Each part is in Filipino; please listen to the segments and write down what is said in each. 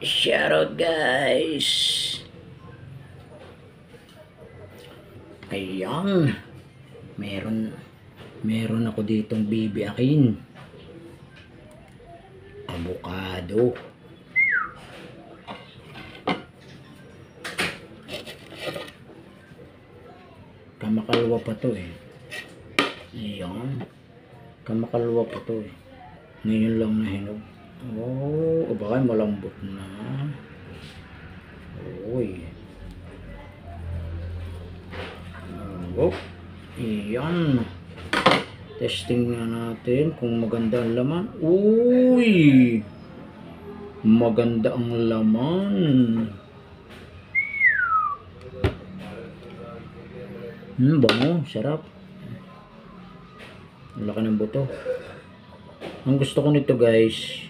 Shoutout guys. Ayan. Meron ako ditong bibiyakin. Avocado. Kamakalwa pa to eh. Ayan. Kamakalwa pa to eh. Ngayon lang nahinog. Oh, baka malambot na. Uy. Oh, iyan. Testing na natin kung maganda ang laman. Uy! Maganda ang laman. Bango. Sarap. Laki ng buto. Ang gusto ko nito guys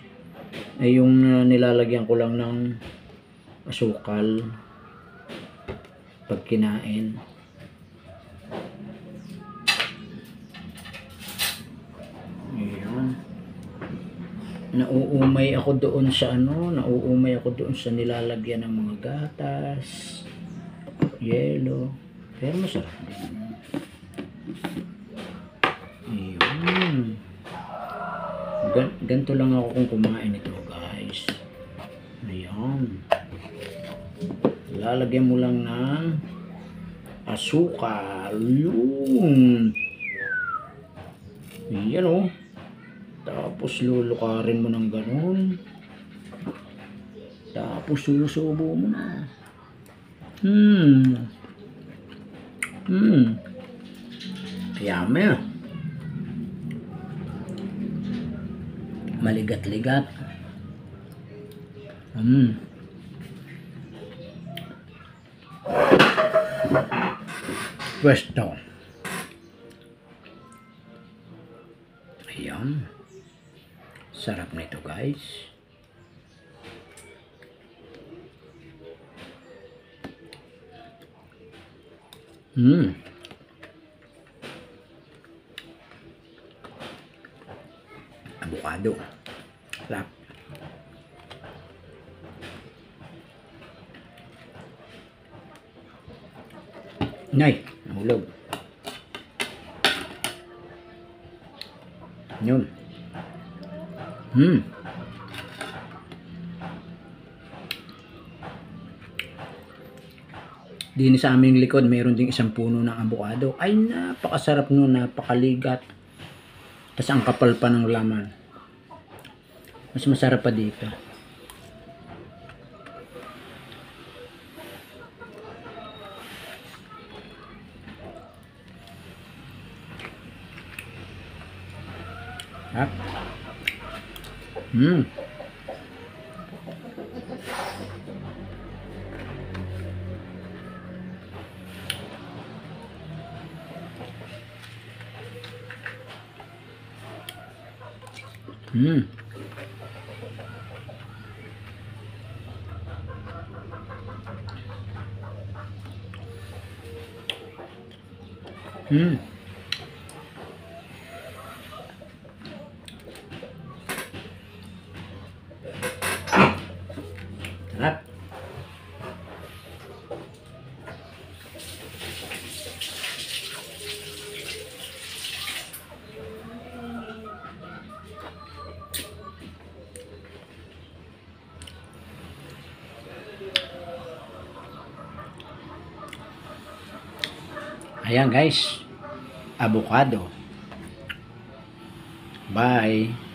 ay yung nilalagyan ko lang ng asukal pag kinain. Ayan. Nauumay ako doon sa nilalagyan ng mga gatas, yelo, pero masarap din. Ayan. Ganito lang ako kung kumain ito guys. Ayan. Lalagyan mo lang ng asukal. Yun. Ayan o. Tapos lulukarin mo ng ganun. Tapos susubo mo na. Yummy. Maligat-ligat. Pwesto. Ayan. Sarap nito guys. Avocado. Sarap. Nay, nahulog. Yun. Dini sa aming likod, mayroon ding isang puno ng avocado. Ay, napakasarap nun, napakaligat. Tapos ang kapal pa ng laman. Mas masarap pa dito. Hap. Sarap. Ayan guys, avocado. Bye.